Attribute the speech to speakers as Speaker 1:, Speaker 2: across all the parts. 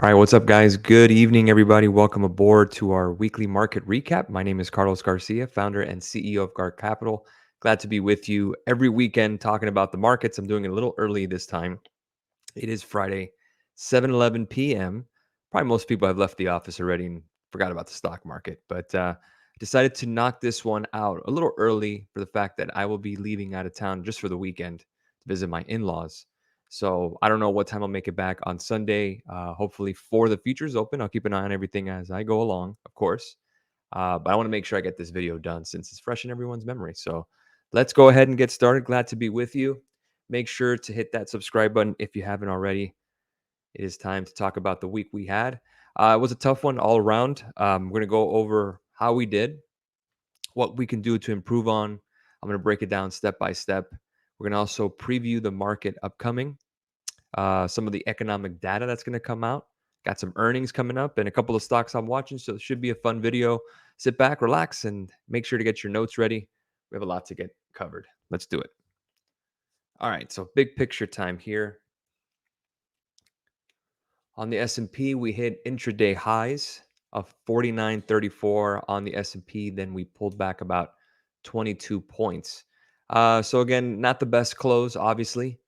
Speaker 1: All right, what's up, guys? Good evening, everybody. Welcome aboard to our weekly market recap. My name is Carlos Garcia, founder and CEO of GAR Capital. Glad to be with you every weekend talking about the markets. I'm doing it a little early this time. It is Friday, 7:11 p.m. Probably most people have left the office already and forgot about the stock market, but decided to knock this one out a little early for the fact that I will be leaving out of town just for the weekend to visit my in-laws. So I don't know what time I'll make it back on Sunday. Hopefully, for the futures open, I'll keep an eye on everything as I go along, of course. But I want to make sure I get this video done since it's fresh in everyone's memory. So let's go ahead and get started. Glad to be with you. Make sure to hit that subscribe button if you haven't already. It is time to talk about the week we had. It was a tough one all around. We're going to go over how we did, what we can do to improve on. I'm going to break it down step by step. We're going to also preview the market upcoming, some of the economic data that's going to come out. Got some earnings coming up and a couple of stocks I'm watching. So it should be a fun video. Sit back, relax, and make sure to get your notes ready. We have a lot to get covered. Let's do it. All right, so big picture time here. On the S&P, we hit intraday highs of 49.34 on the S&P. Then we pulled back about 22 points. So again, not the best close, obviously.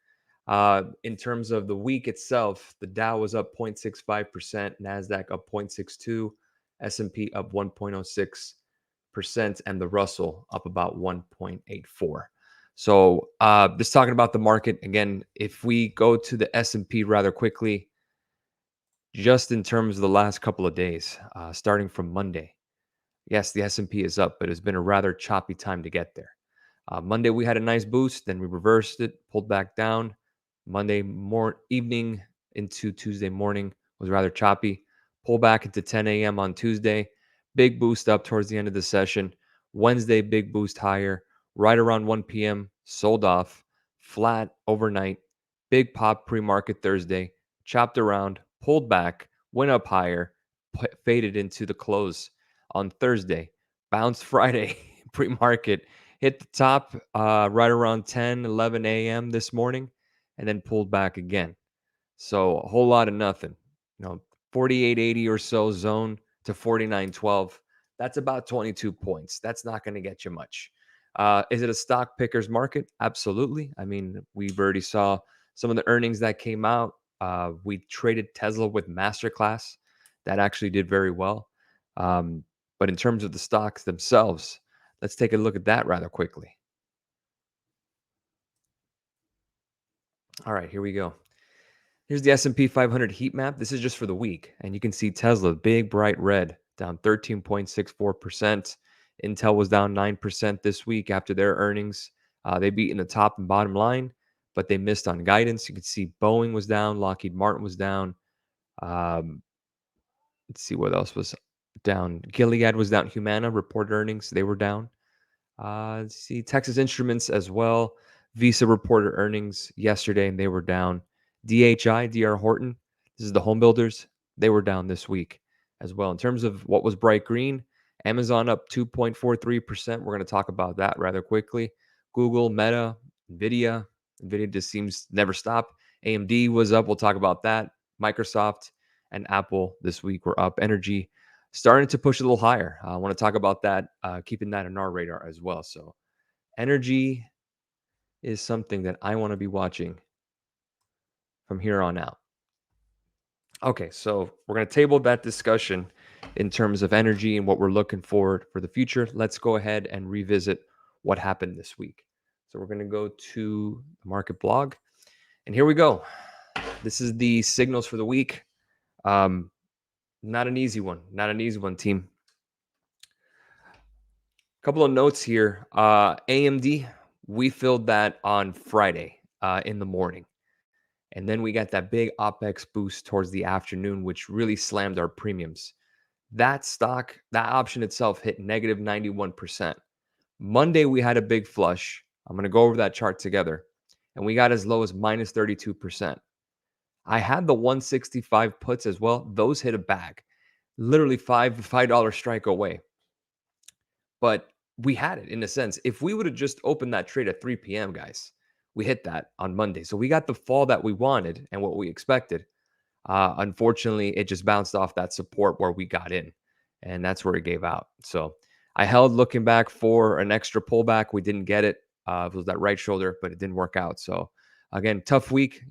Speaker 1: In terms of the week itself, the Dow was up 0.65%, Nasdaq up 0.62, S&P up 1.06%, and the Russell up about 1.84. So just talking about the market again, if we go to the S&P rather quickly, just in terms of the last couple of days, starting from Monday. Yes, the S&P is up, but it's been a rather choppy time to get there. Monday we had a nice boost, then we reversed it, pulled back down. Monday evening into Tuesday morning was rather choppy. Pull back into 10 a.m. on Tuesday. Big boost up towards the end of the session. Wednesday, big boost higher. Right around 1 p.m., sold off. Flat overnight. Big pop pre-market Thursday. Chopped around, pulled back, went up higher, faded into the close on Thursday. Bounced Friday pre-market. Hit the top right around 10, 11 a.m. this morning and then pulled back again. So a whole lot of nothing. 48.80 or so zone to 49.12. That's about 22 points. That's not going to get you much. Is it a stock pickers market? Absolutely. I mean, we've already saw some of the earnings that came out. We traded Tesla with Masterclass. That actually did very well. But in terms of the stocks themselves, let's take a look at that rather quickly. All right, here we go. Here's the S&P 500 heat map. This is just for the week. And you can see Tesla, big bright red, down 13.64%. Intel was down 9% this week after their earnings. They beat in the top and bottom line, but they missed on guidance. You can see Boeing was down, Lockheed Martin was down. Let's see what else was down. Gilead was down. Humana reported earnings. They were down. Let's see Texas Instruments as well. Visa reported earnings yesterday and they were down. DHI, DR Horton, this is the home builders. They were down this week as well. In terms of what was bright green, Amazon up 2.43%. We're going to talk about that rather quickly. Google, Meta, Nvidia. Nvidia just seems to never stop. AMD was up. We'll talk about that. Microsoft and Apple this week were up. Energy starting to push a little higher. I want to talk about that, keeping that on our radar as well. So energy is something that I want to be watching from here on out. Okay, so we're going to table that discussion in terms of energy and what we're looking for the future. Let's go ahead and revisit what happened this week. So we're going to go to the market blog. And here we go. This is the signals for the week. Not an easy one. Not an easy one, team. Couple of notes here. AMD, we filled that on Friday in the morning. And then we got that big OPEX boost towards the afternoon, which really slammed our premiums. That stock, that option itself hit negative 91%. Monday, we had a big flush. I'm going to go over that chart together. And we got as low as minus 32%. I had the 165 puts as well. Those hit a bag, literally $5 strike away. But we had it in a sense. If we would have just opened that trade at 3 p.m., guys, we hit that on Monday. So we got the fall that we wanted and what we expected. Unfortunately, it just bounced off that support where we got in, and that's where it gave out. So I held looking back for an extra pullback. We didn't get it. It was that right shoulder, but it didn't work out. So again, tough week.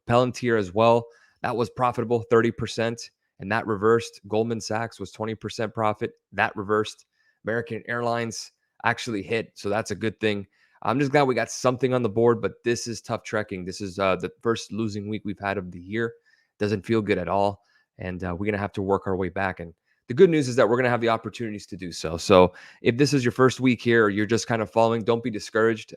Speaker 1: Palantir as well. That was profitable, 30%, and that reversed. Goldman Sachs was 20% profit. That reversed. American Airlines actually hit, so that's a good thing. I'm just glad we got something on the board, but this is tough trekking. This is the first losing week we've had of the year. Doesn't feel good at all, and we're gonna have to work our way back. And the good news is that we're gonna have the opportunities to do so. So if this is your first week here, or you're just kind of following, don't be discouraged.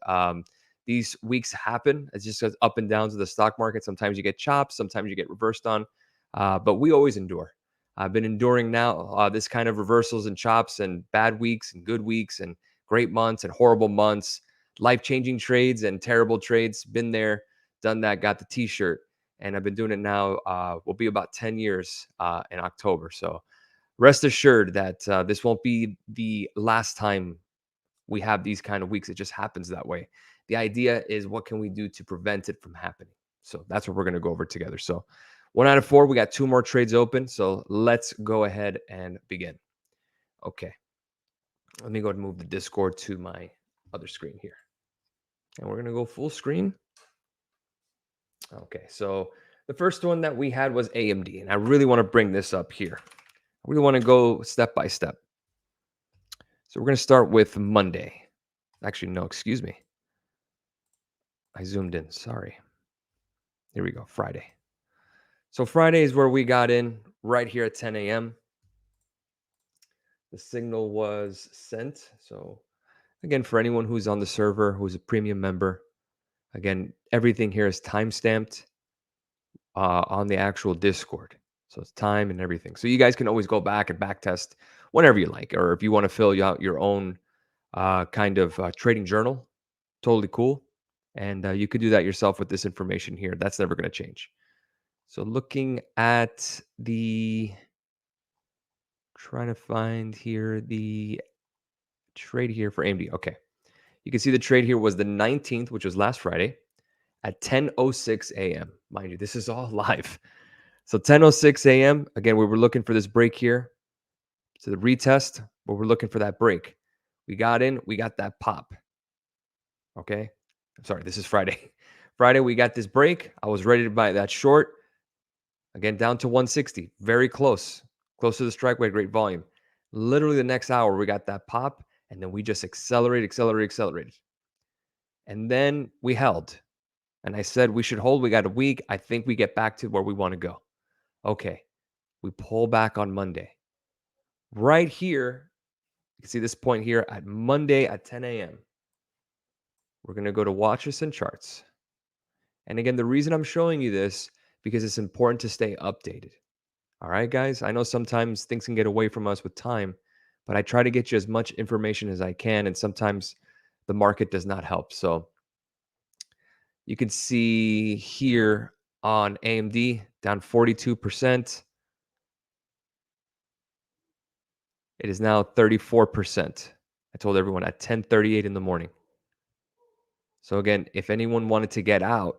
Speaker 1: These weeks happen. It's just up and downs of the stock market. Sometimes you get chopped, sometimes you get reversed on, but we always endure. I've been enduring now this kind of reversals and chops and bad weeks and good weeks and great months and horrible months, life-changing trades and terrible trades. Been there, done that, got the t-shirt, and I've been doing it now, will be about 10 years in October. So rest assured that this won't be the last time we have these kind of weeks. It just happens that way. The idea is, what can we do to prevent it from happening? So that's what we're going to go over together. So 1 out of 4, we got 2 more trades open. So let's go ahead and begin. Okay. Let me go ahead and move the Discord to my other screen here. And we're going to go full screen. Okay. So the first one that we had was AMD. And I really want to bring this up here. I really want to go step by step. So we're going to start with Monday. Actually, no, excuse me. I zoomed in. Sorry. Here we go. Friday. So Friday is where we got in, right here at 10 a.m. The signal was sent. So again, for anyone who's on the server, who's a premium member, again, everything here is timestamped on the actual Discord. So it's time and everything. So you guys can always go back and back test whenever you like, or if you want to fill out your own kind of trading journal, totally cool. And you could do that yourself with this information here. That's never going to change. So looking at trying to find here the trade here for AMD. Okay. You can see the trade here was the 19th, which was last Friday at 10:06 a.m. Mind you, this is all live. So 10:06 a.m. Again, we were looking for this break here. So the retest, but we're looking for that break. We got in, we got that pop. Okay. I'm sorry, this is Friday. Friday, we got this break. I was ready to buy that short. Again, down to 160. Very close. Close to the strike weight, great volume. Literally the next hour, we got that pop, and then we just accelerated. And then we held. And I said we should hold. We got a week. I think we get back to where we want to go. Okay. We pull back on Monday. Right here, you can see this point here at Monday at 10 a.m. We're going to go to watches and charts. And again, the reason I'm showing you this, because it's important to stay updated. All right, guys. I know sometimes things can get away from us with time, but I try to get you as much information as I can. And sometimes the market does not help. So you can see here on AMD down 42%. It is now 34%. I told everyone at 10:38 in the morning. So again, if anyone wanted to get out,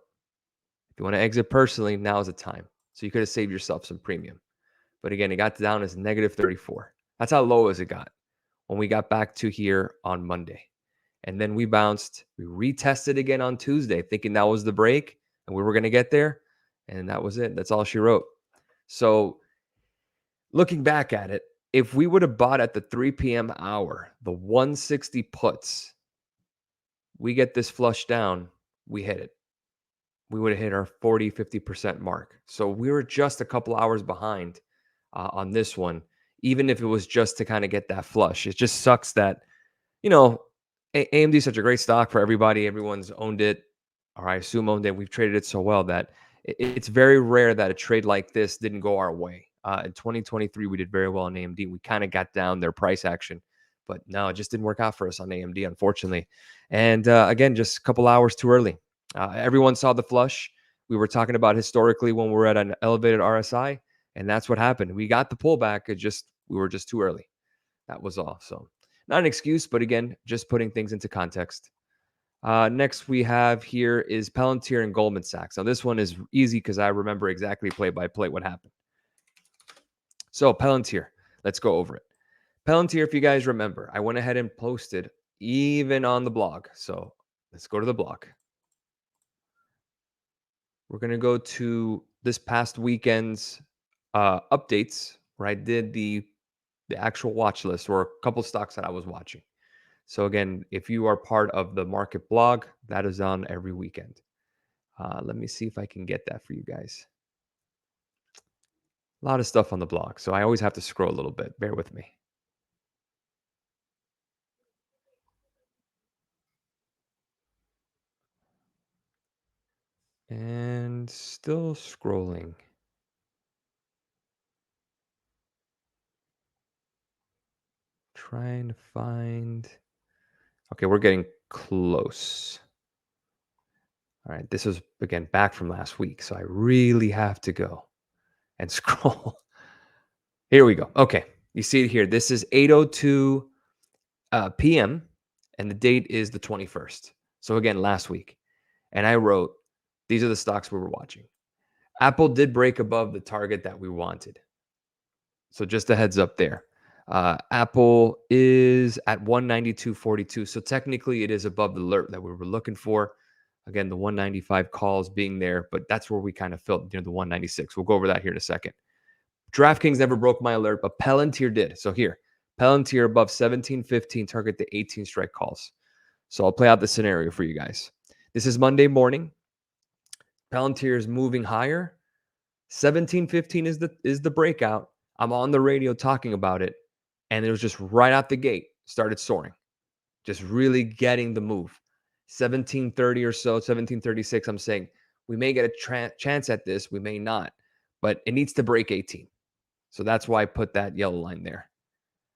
Speaker 1: if you want to exit personally, now is the time. So you could have saved yourself some premium. But again, it got down as negative 34. That's how low as it got when we got back to here on Monday. And then we bounced. We retested again on Tuesday, thinking that was the break and we were going to get there. And that was it. That's all she wrote. So looking back at it, if we would have bought at the 3 p.m. hour, the 160 puts, we get this flush down, we hit it. We would have hit our 40, 50% mark. So we were just a couple hours behind on this one, even if it was just to kind of get that flush. It just sucks that, you know, AMD is such a great stock for everybody. Everyone's owned it, or I assume owned it. We've traded it so well that it's very rare that a trade like this didn't go our way. In 2023, we did very well on AMD. We kind of got down their price action, but no, it just didn't work out for us on AMD, unfortunately. And again, just a couple hours too early. Everyone saw the flush. We were talking about historically when we were at an elevated RSI, and that's what happened. We got the pullback. We were just too early. That was all. So not an excuse, but again, just putting things into context. Next we have here is Palantir and Goldman Sachs. Now this one is easy because I remember exactly play by play what happened. So Palantir, let's go over it. Palantir, if you guys remember, I went ahead and posted even on the blog. So let's go to the blog. We're going to go to this past weekend's updates where I did the actual watch list or a couple stocks that I was watching. So again, if you are part of the market blog, that is on every weekend. Let me see if I can get that for you guys. A lot of stuff on the blog, so I always have to scroll a little bit. Bear with me. And still scrolling. Trying to find. Okay, we're getting close. All right, this is again back from last week, so I really have to go and scroll. Here we go. Okay, you see it here. This is 8:02 p.m. and the date is the 21st. So again, last week, and I wrote, these are the stocks we were watching. Apple did break above the target that we wanted. So just a heads up there. Apple is at 192.42. So technically it is above the alert that we were looking for. Again, the 195 calls being there, but that's where we kind of felt near the 196. We'll go over that here in a second. DraftKings never broke my alert, but Palantir did. So here, Palantir above 17.15, target the 18 strike calls. So I'll play out the scenario for you guys. This is Monday morning. Palantir is moving higher. 17.15 is the breakout. I'm on the radio talking about it, and it was just right out the gate, started soaring, just really getting the move. 17.30 or so, 17.36, I'm saying we may get a chance at this, we may not, but it needs to break 18. So that's why I put that yellow line there.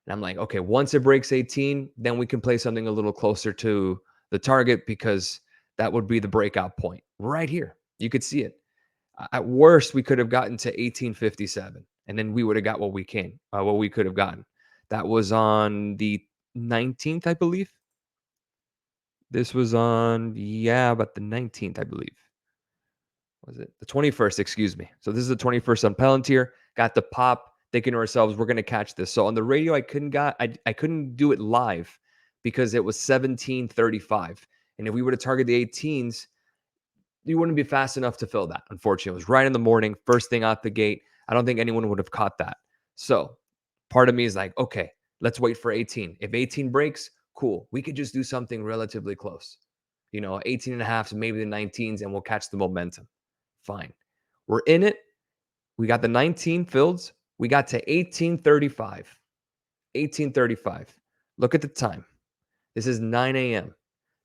Speaker 1: And I'm like, okay, once it breaks 18, then we can play something a little closer to the target because that would be the breakout point right here. You could see it. At worst, we could have gotten to 1857, and then we would have got what we could have gotten. That was on the 19th, I believe. This was on, about the 19th, I believe. Was it the 21st? Excuse me. So this is the 21st on Palantir. Got the pop, thinking to ourselves, we're going to catch this. So on the radio, I couldn't do it live because it was 1735, and if we were to target the 18s, you wouldn't be fast enough to fill that. Unfortunately, it was right in the morning, first thing out the gate. I don't think anyone would have caught that. So part of me is like, okay, let's wait for 18. If 18 breaks, cool. We could just do something relatively close. 18 and a half, so maybe the 19s, and we'll catch the momentum. Fine. We're in it. We got the 19 filled. We got to 1835. 1835. Look at the time. This is 9 a.m.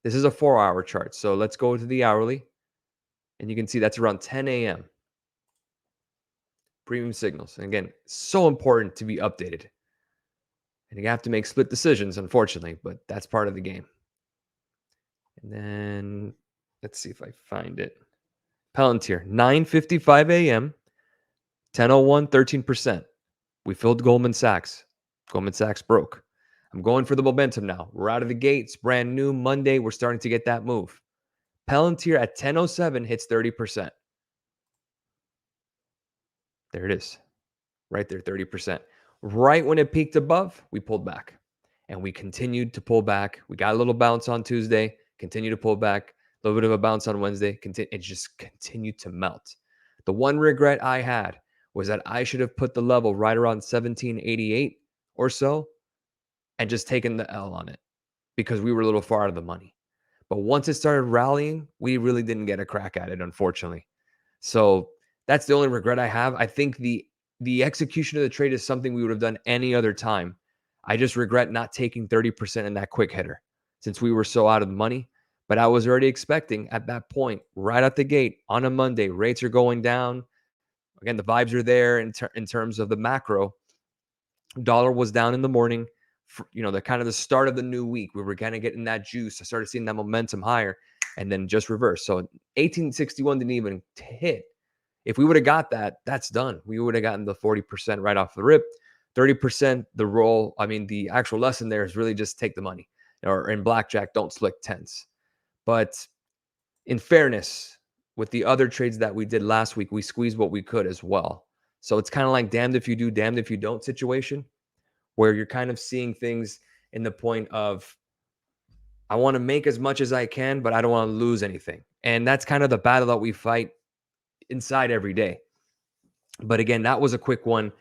Speaker 1: This is a 4-hour chart. So let's go to the hourly. And you can see that's around 10 a.m. Premium signals. And again, so important to be updated. And you have to make split decisions, unfortunately, but that's part of the game. And then let's see if I find it. Palantir, 9:55 a.m., 10:01, 13%. We filled Goldman Sachs. Goldman Sachs broke. I'm going for the momentum now. We're out of the gates, brand new Monday. We're starting to get that move. Palantir at 10:07 hits 30%. There it is. Right there, 30%. Right when it peaked above, we pulled back and we continued to pull back. We got a little bounce on Tuesday, continued to pull back, a little bit of a bounce on Wednesday. It just continued to melt. The one regret I had was that I should have put the level right around 1788 or so and just taken the L on it because we were a little far out of the money. But once it started rallying, we really didn't get a crack at it, unfortunately. So that's the only regret I have. I think the execution of the trade is something we would have done any other time. I just regret not taking 30% in that quick hitter since we were so out of the money. But I was already expecting at that point, right at the gate on a Monday, rates are going down. Again, the vibes are there in terms of the macro. Dollar was down in the morning. The kind of the start of the new week. We were kind of getting that juice. I started seeing that momentum higher and then just reverse. So 1861 didn't even hit. If we would have got that, that's done. We would have gotten the 40% right off the rip. 30%, the actual lesson there is really just take the money. Or in blackjack, don't select tens. But in fairness, with the other trades that we did last week, we squeezed what we could as well. So it's kind of like damned if you do, damned if you don't situation, where you're kind of seeing things in the point of, I want to make as much as I can, but I don't want to lose anything. And that's kind of the battle that we fight inside every day. But again, that was a quick one.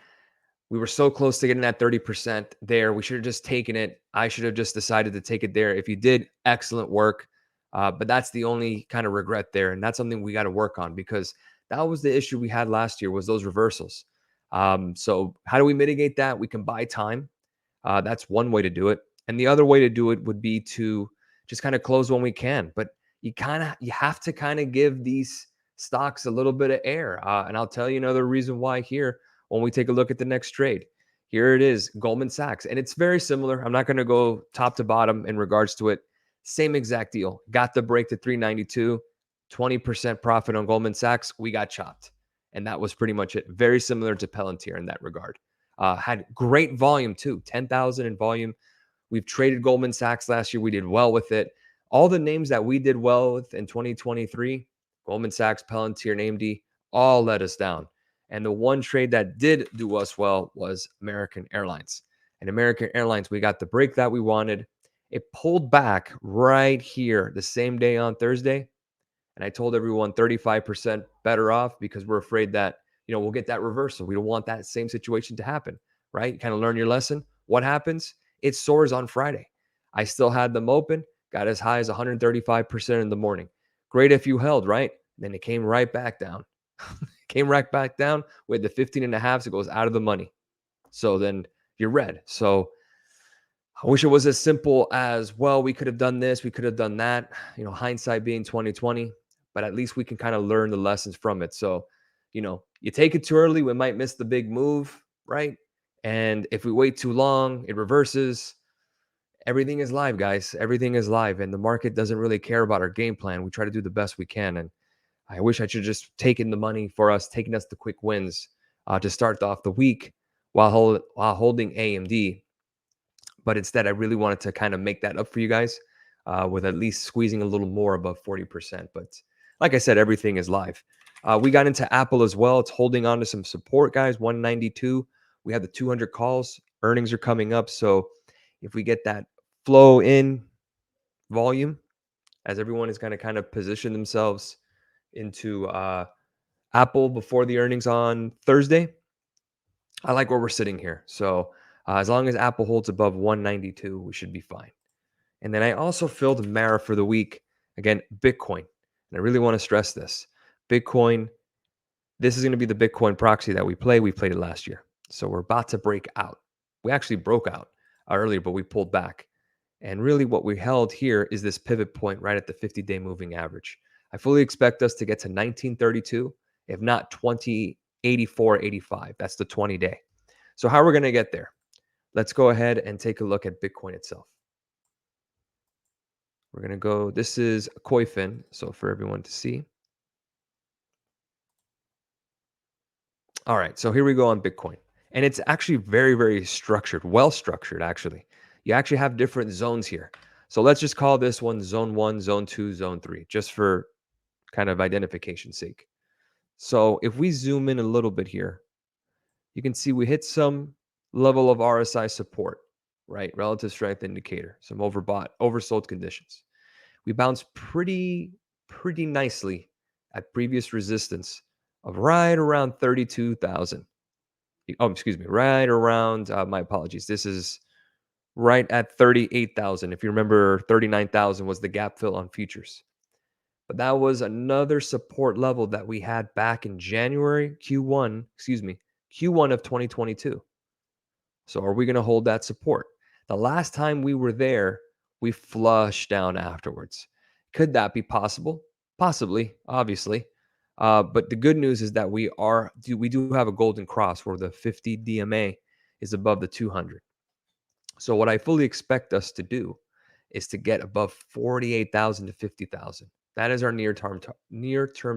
Speaker 1: We were so close to getting that 30% there. We should have just taken it. I should have just decided to take it there. If you did, excellent work. But that's the only kind of regret there. And that's something we got to work on, because that was the issue we had last year, was those reversals. So how do we mitigate that? We can buy time. That's one way to do it. And the other way to do it would be to just kind of close when we can. But you have to kind of give these stocks a little bit of air. And I'll tell you another reason why here when we take a look at the next trade. Here it is, Goldman Sachs. And it's very similar. I'm not going to go top to bottom in regards to it. Same exact deal. Got the break to 392, 20% profit on Goldman Sachs. We got chopped. And that was pretty much it. Very similar to Palantir in that regard. Had great volume too, 10,000 in volume. We've traded Goldman Sachs last year. We did well with it. All the names that we did well with in 2023, Goldman Sachs, Palantir, and AMD, all let us down. And the one trade that did do us well was American Airlines. And American Airlines, we got the break that we wanted. It pulled back right here the same day on Thursday. And I told everyone 35% better off, because we're afraid that, we'll get that reversal. We don't want that same situation to happen, right? You kind of learn your lesson. What happens? It soars on Friday. I still had them open, got as high as 135% in the morning. Great if you held, right? Then it came right back down. Came right back down with the 15 and a halves. It goes out of the money. So then you're red. So I wish it was as simple as, well, we could have done this, we could have done that, hindsight being 2020, but at least we can kind of learn the lessons from it. So, you take it too early, we might miss the big move, right? And if we wait too long, it reverses. Everything is live, guys. Everything is live, and the market doesn't really care about our game plan. We try to do the best we can. And I wish I should just taken the money for us, taking us the quick wins to start off the week while holding AMD. But instead, I really wanted to kind of make that up for you guys with at least squeezing a little more above 40%. But like I said, everything is live. We got into Apple as well. It's holding on to some support, guys. 192. We have the 200 calls. Earnings are coming up. So if we get that flow in volume, as everyone is going to kind of position themselves into Apple before the earnings on Thursday, I like where we're sitting here. So as long as Apple holds above 192, we should be fine. And then I also filled Mara for the week. Again, Bitcoin. And I really want to stress this. Bitcoin, this is going to be the Bitcoin proxy that we play. We played it last year. So we're about to break out. We actually broke out earlier, but we pulled back. And really what we held here is this pivot point right at the 50-day moving average. I fully expect us to get to 1932, if not 2084.85. That's the 20-day. So how are we going to get there? Let's go ahead and take a look at Bitcoin itself. We're going to go, this is Koifin, so for everyone to see. All right, so here we go on Bitcoin. And it's actually very, very structured, well structured, actually. You actually have different zones here. So let's just call this one zone 1, zone 2, zone 3, just for kind of identification's sake. So if we zoom in a little bit here, you can see we hit some level of RSI support, right? Relative strength indicator, some overbought, oversold conditions. We bounced pretty nicely at previous resistance of right around 32,000. Oh, excuse me, right around, my apologies. This is right at 38,000. If you remember, 39,000 was the gap fill on futures. But that was another support level that we had back in January, Q1 of 2022. So are we going to hold that support? The last time we were there, we flushed down afterwards. Could that be possible? Possibly, obviously. But the good news is that we do have a golden cross where the 50 DMA is above the 200. So what I fully expect us to do is to get above 48,000 to 50,000. That is our near-term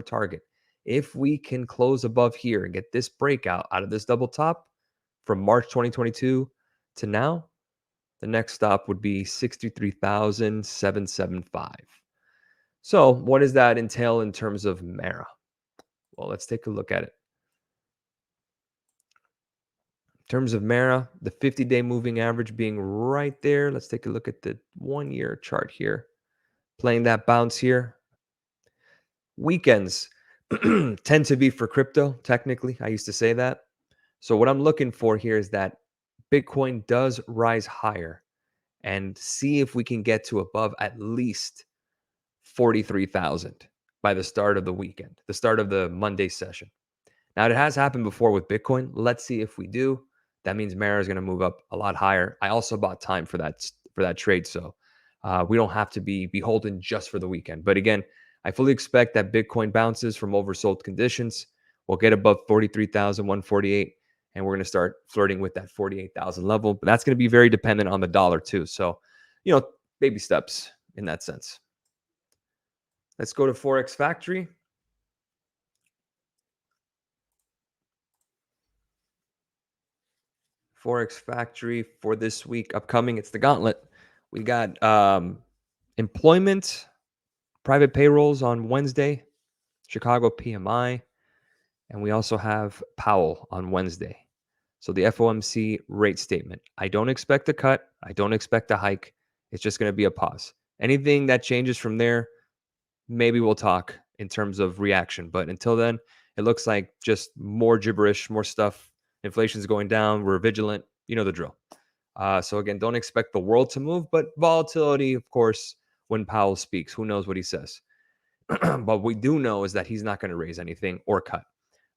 Speaker 1: target. If we can close above here and get this breakout out of this double top from March 2022 to now, the next stop would be 63,775. So, what does that entail in terms of Mara? Well, let's take a look at it. In terms of Mara, the 50-day moving average being right there. Let's take a look at the 1-year chart here. Playing that bounce here. Weekends tend to be for crypto, technically. I used to say that. So, what I'm looking for here is that Bitcoin does rise higher and see if we can get to above at least 43,000 by the start of the weekend, the start of the Monday session. Now, it has happened before with Bitcoin. Let's see if we do. That means Mara is going to move up a lot higher. I also bought time for that trade, so we don't have to be beholden just for the weekend. But again, I fully expect that Bitcoin bounces from oversold conditions. We'll get above 43,148, and we're going to start flirting with that 48,000 level. But that's going to be very dependent on the dollar too. So, baby steps in that sense. Let's go to Forex Factory. Forex Factory for this week upcoming. It's the gauntlet. We got employment, private payrolls on Wednesday, Chicago PMI, and we also have Powell on Wednesday. So the FOMC rate statement. I don't expect a cut. I don't expect a hike. It's just going to be a pause. Anything that changes from there, maybe we'll talk in terms of reaction. But until then, it looks like just more gibberish, more stuff. Inflation's going down. We're vigilant. You know the drill. So again, don't expect the world to move, but volatility, of course, when Powell speaks, who knows what he says. But we do know is that he's not going to raise anything or cut.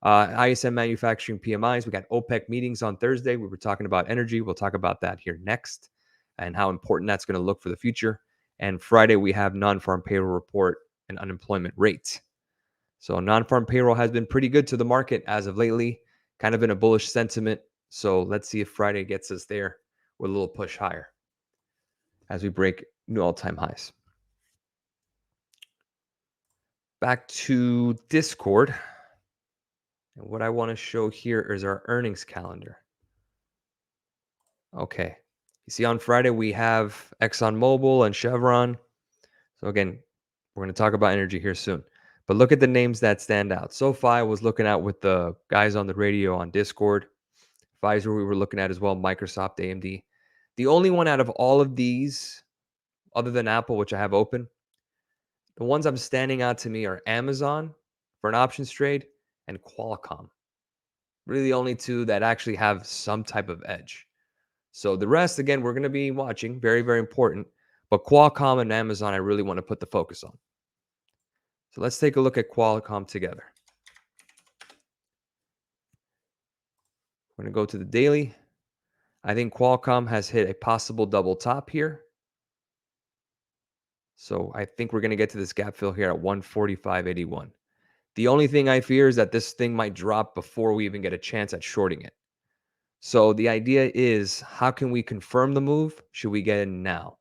Speaker 1: ISM manufacturing PMIs. We got OPEC meetings on Thursday. We were talking about energy. We'll talk about that here next and how important that's going to look for the future. And Friday, we have non-farm payroll report and unemployment rate. So non-farm payroll has been pretty good to the market as of lately, kind of in a bullish sentiment. So let's see if Friday gets us there with a little push higher as we break new all-time highs. Back to Discord. And what I want to show here is our earnings calendar. Okay. You see on Friday, we have ExxonMobil and Chevron. So again, we're going to talk about energy here soon. But look at the names that stand out. SoFi I was looking at with the guys on the radio on Discord. Pfizer we were looking at as well, Microsoft, AMD. The only one out of all of these, other than Apple, which I have open, the ones I'm standing out to me are Amazon for an options trade and Qualcomm. Really the only two that actually have some type of edge. So the rest, again, we're going to be watching. Very, very important. But Qualcomm and Amazon, I really want to put the focus on. So let's take a look at Qualcomm together. We're going to go to the daily. I think Qualcomm has hit a possible double top here. So I think we're going to get to this gap fill here at 145.81. The only thing I fear is that this thing might drop before we even get a chance at shorting it. So the idea is, how can we confirm the move? Should we get in now?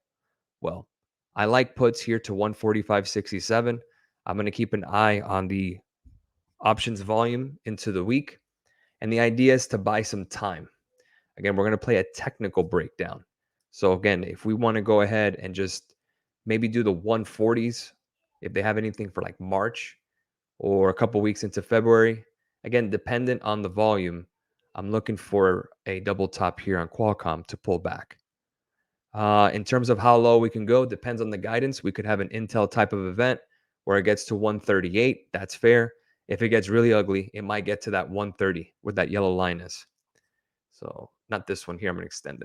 Speaker 1: Well, I like puts here to 145.67. I'm going to keep an eye on the options volume into the week. And the idea is to buy some time. Again, we're going to play a technical breakdown. So again, if we want to go ahead and just maybe do the 140s, if they have anything for like March or a couple weeks into February, again, dependent on the volume, I'm looking for a double top here on Qualcomm to pull back. In terms of how low we can go, depends on the guidance. We could have an Intel type of event where it gets to 138. That's fair. If it gets really ugly, it might get to that 130 where that yellow line is. So not this one here. I'm going to extend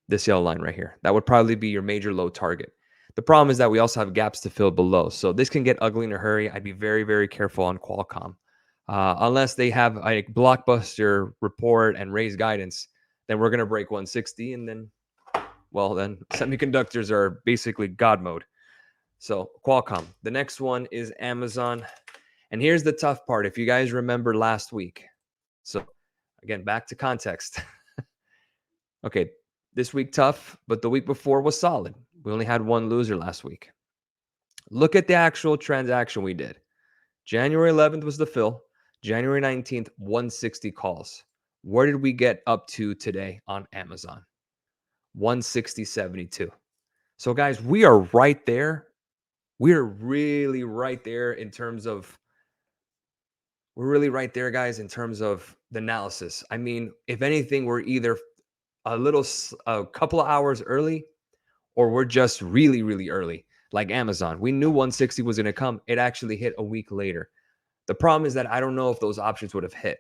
Speaker 1: this yellow line right here. That would probably be your major low target. The problem is that we also have gaps to fill below. So this can get ugly in a hurry. I'd be very, very careful on Qualcomm. Unless they have a blockbuster report and raise guidance, then we're going to break 160. And then, well, then semiconductors are basically God mode. So Qualcomm. The next one is Amazon. And here's the tough part. If you guys remember last week. So again, back to context. Okay, this week tough, but the week before was solid. We only had one loser last week. Look at the actual transaction we did. January 11th was the fill. January 19th, 160 calls. Where did we get up to today on Amazon? 160.72. So guys, we are right there we're really right there in terms of we're really right there, guys, in terms of the analysis. I mean, if anything, we're either a couple of hours early, or we're just really, really early, like Amazon. We knew 160 was going to come. It actually hit a week later. The problem is that I don't know if those options would have hit.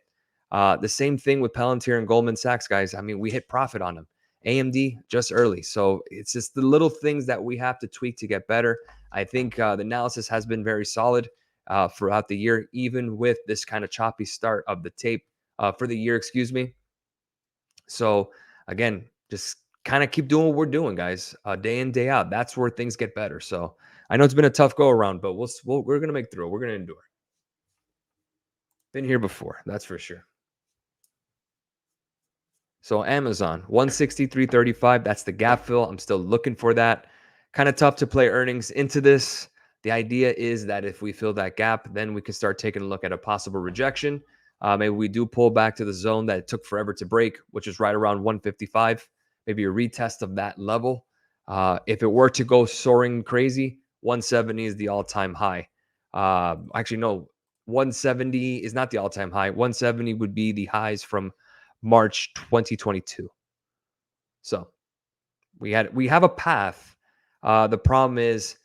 Speaker 1: The same thing with Palantir and Goldman Sachs, guys. I mean, we hit profit on them. AMD just early. So it's just the little things that we have to tweak to get better. I think the analysis has been very solid throughout the year, even with this kind of choppy start of the tape for the year, excuse me. So again, just kind of keep doing what we're doing, guys, day in, day out. That's where things get better. So I know it's been a tough go around, but we're going to make through. We're going to endure. Been here before, that's for sure. So Amazon, 163.35. That's the gap fill. I'm still looking for that. Kind of tough to play earnings into this. The idea is that if we fill that gap, then we can start taking a look at a possible rejection. Maybe we do pull back to the zone that it took forever to break, which is right around 155. Maybe a retest of that level. If it were to go soaring crazy, 170 is the all-time high. Actually, no, 170 is not the all-time high. 170 would be the highs from March 2022. So we have a path. The problem is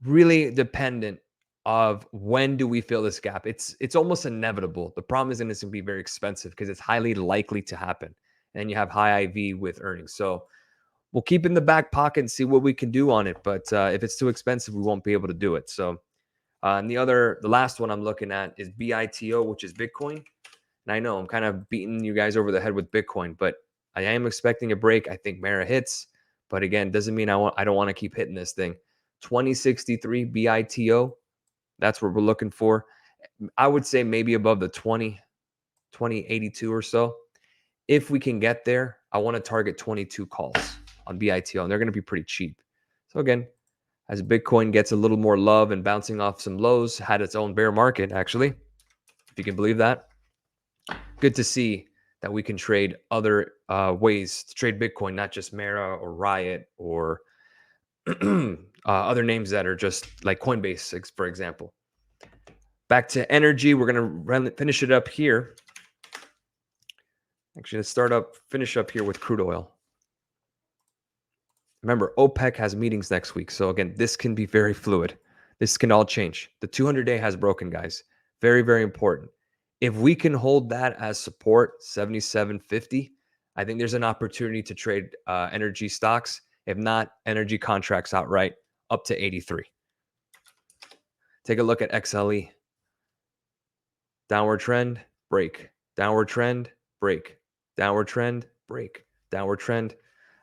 Speaker 1: really dependent of when do we fill this gap. It's almost inevitable. The problem is, and it's going to be very expensive because it's highly likely to happen. And you have high IV with earnings. So we'll keep in the back pocket and see what we can do on it. But if it's too expensive, we won't be able to do it. So and the last one I'm looking at is BITO, which is Bitcoin. And I know I'm kind of beating you guys over the head with Bitcoin, but I am expecting a break. I think Mara hits, but again, doesn't mean I don't want to keep hitting this thing. 2063 BITO, that's what we're looking for. I would say maybe above the 2082 or so. If we can get there, I want to target 22 calls on BITO, and they're going to be pretty cheap. So again, as Bitcoin gets a little more love and bouncing off some lows, had its own bear market, actually, if you can believe that. Good to see that we can trade other ways to trade Bitcoin, not just Mara or Riot or other names that are just like Coinbase, for example. Back to energy, we're going to finish it up here. Actually, finish up here with crude oil. Remember, OPEC has meetings next week. So again, this can be very fluid. This can all change. The 200-day has broken, guys. Very, very important. If we can hold that as support, 77.50, I think there's an opportunity to trade energy stocks. If not, energy contracts outright up to 83. Take a look at XLE. Downward trend, break. Downward trend, break. Downward trend, break. Downward trend.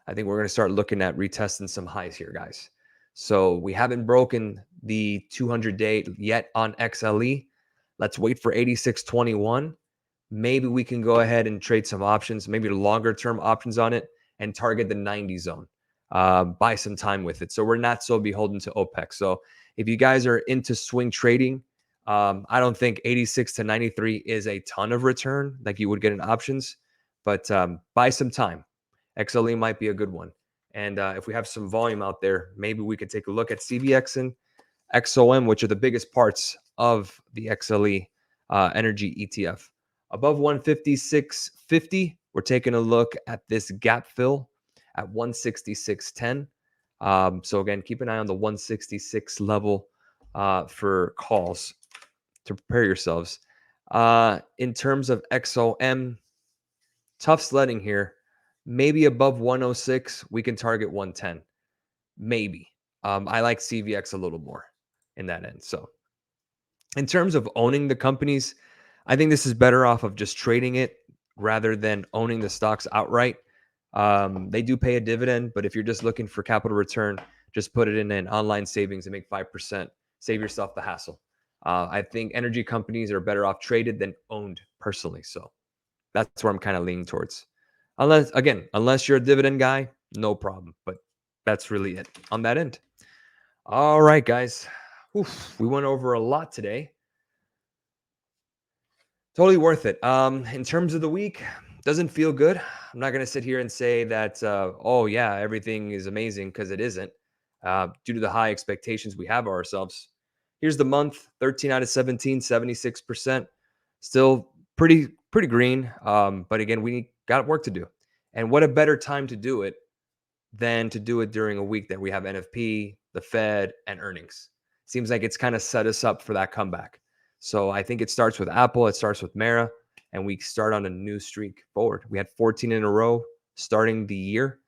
Speaker 1: I think we're going to start looking at retesting some highs here, guys. So we haven't broken the 200-day yet on XLE. Let's wait for 86.21. Maybe we can go ahead and trade some options, maybe longer term options on it, and target the 90 zone. Buy some time with it. So we're not so beholden to OPEC. So if you guys are into swing trading, I don't think 86 to 93 is a ton of return like you would get in options, but buy some time. XLE might be a good one. And if we have some volume out there, maybe we could take a look at CVX and XOM, which are the biggest parts of the XLE energy ETF. Above 156.50, we're taking a look at this gap fill at 166.10. So again, keep an eye on the 166 level for calls to prepare yourselves. In terms of XOM, tough sledding here. Maybe above 106, we can target 110. Maybe. I like CVX a little more in that end. So in terms of owning the companies, I think this is better off of just trading it rather than owning the stocks outright. They do pay a dividend, but if you're just looking for capital return, just put it in an online savings and make 5%. Save yourself the hassle. I think energy companies are better off traded than owned personally. So that's where I'm kind of leaning towards. Unless you're a dividend guy, no problem. But that's really it on that end. All right, guys. Oof, we went over a lot today. Totally worth it. In terms of the week, doesn't feel good. I'm not going to sit here and say that, oh, yeah, everything is amazing because it isn't. due to the high expectations we have of ourselves. Here's the month: 13 out of 17, 76%. Still pretty green. But again, we got work to do. And what a better time to do it than to do it during a week that we have NFP, the Fed, and earnings. Seems like it's kind of set us up for that comeback. So I think it starts with Apple, it starts with Mara, and we start on a new streak forward. We had 14 in a row starting the year.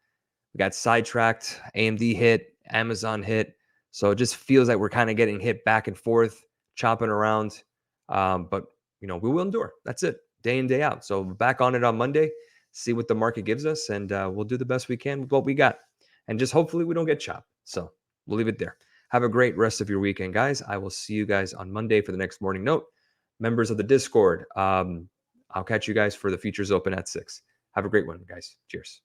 Speaker 1: We got sidetracked, AMD hit, Amazon hit. So it just feels like we're kind of getting hit back and forth, chopping around. But we will endure. That's it, day in, day out. So back on it on Monday, see what the market gives us, and we'll do the best we can with what we got. And just hopefully we don't get chopped. So we'll leave it there. Have a great rest of your weekend, guys. I will see you guys on Monday for the next morning note. Members of the Discord, I'll catch you guys for the futures open at 6. Have a great one, guys. Cheers.